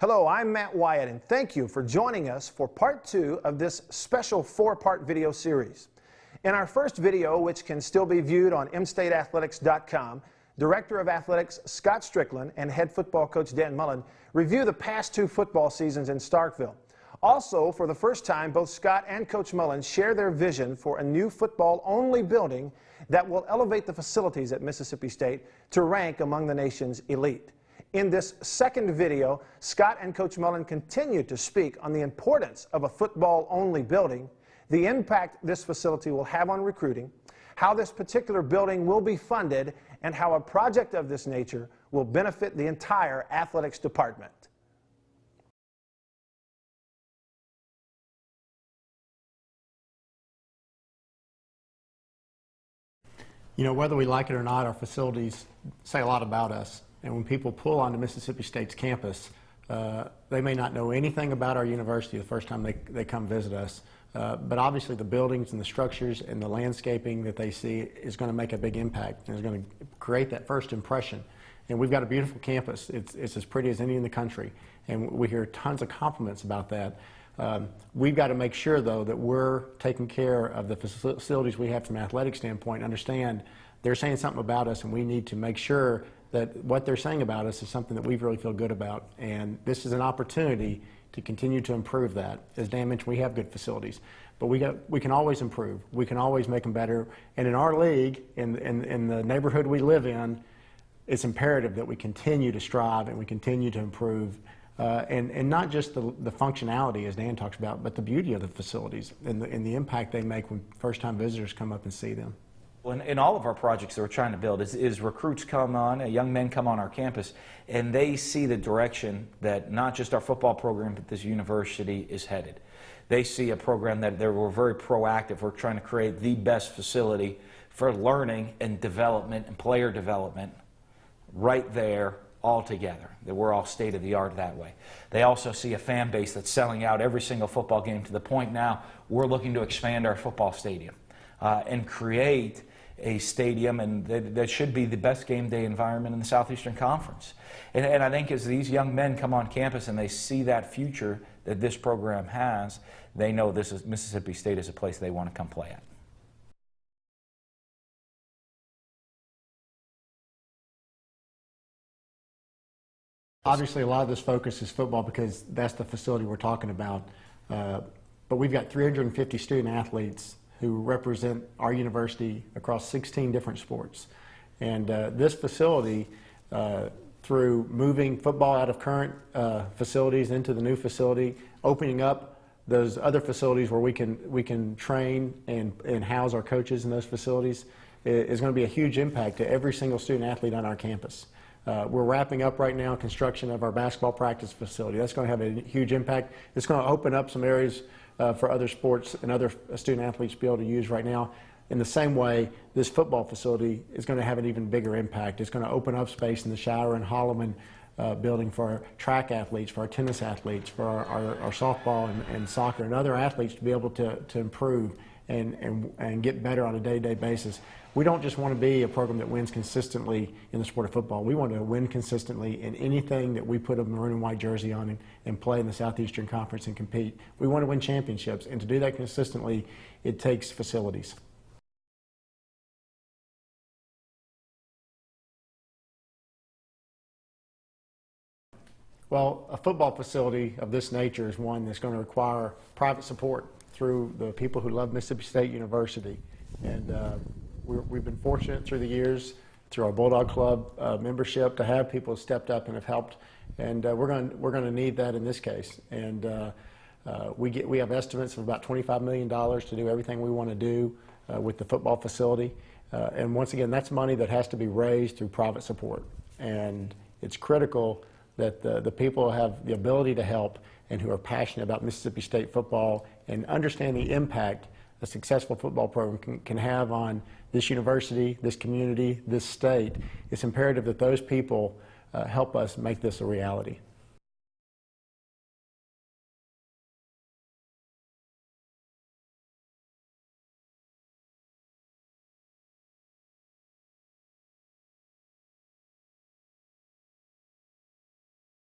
Hello, I'm Matt Wyatt, and thank you for joining us for part 2 of this special 4-part video series. In our first video, which can still be viewed on mstateathletics.com, Director of Athletics Scott Stricklin and head football coach Dan Mullen review the past 2 football seasons in Starkville. Also, for the first time, both Scott and Coach Mullen share their vision for a new football-only building that will elevate the facilities at Mississippi State to rank among the nation's elite. In this second video, Scott and Coach Mullen continue to speak on the importance of a football-only building, the impact this facility will have on recruiting, how this particular building will be funded, and how a project of this nature will benefit the entire athletics department. You know, whether we like it or not, our facilities say a lot about us. And when people pull onto Mississippi State's campus, they may not know anything about our university the first time they come visit us. But obviously the buildings and the structures and the landscaping that they see is going to make a big impact and is going to create that first impression. And we've got a beautiful campus. It's as pretty as any in the country. And we hear tons of compliments about that. We've got to make sure, though, that we're taking care of the facilities we have from an athletic standpoint, understand they're saying something about us, and we need to make sure that what they're saying about us is something that we really feel good about. And this is an opportunity to continue to improve that. As Dan mentioned, we have good facilities, but we can always improve. We can always make them better. And in our league, in the neighborhood we live in, it's imperative that we continue to strive and we continue to improve. And not just the functionality, as Dan talks about, but the beauty of the facilities and the impact they make when first-time visitors come up and see them. Well, in all of our projects that we're trying to build is recruits come on, young men come on our campus, and they see the direction that not just our football program, but this university is headed. They see a program that we're very proactive. We're trying to create the best facility for learning and development and player development right there all together, that we're all state-of-the-art that way. They also see a fan base that's selling out every single football game to the point now we're looking to expand our football stadium and create a stadium, and that should be the best game day environment in the Southeastern Conference. And I think as these young men come on campus and they see that future that this program has, they know Mississippi State is a place they want to come play at. Obviously, a lot of this focus is football because that's the facility we're talking about. But we've got 350 student athletes who represent our university across 16 different sports. And this facility, through moving football out of current facilities into the new facility, opening up those other facilities where we can train and house our coaches in those facilities, is going to be a huge impact to every single student athlete on our campus. We're wrapping up right now construction of our basketball practice facility. That's going to have a huge impact. It's going to open up some areas for other sports and other student athletes to be able to use right now. In the same way, this football facility is going to have an even bigger impact. It's going to open up space in the Shower and Holloman building for our track athletes, for our tennis athletes, for our softball and soccer and other athletes to be able to improve and get better on a day-to-day basis. We don't just want to be a program that wins consistently in the sport of football. We want to win consistently in anything that we put a maroon and white jersey on and play in the Southeastern Conference and compete. We want to win championships, and to do that consistently, it takes facilities. Well, a football facility of this nature is one that's going to require private support through the people who love Mississippi State University. And we've been fortunate through the years, through our Bulldog Club membership, to have people who stepped up and have helped. And we're going to need that in this case. And we have estimates of about $25 million to do everything we want to do with the football facility. And once again, that's money that has to be raised through private support. And it's critical that the people have the ability to help and who are passionate about Mississippi State football and understand the impact a successful football program can have on this university, this community, this state. It's imperative that those people help us make this a reality.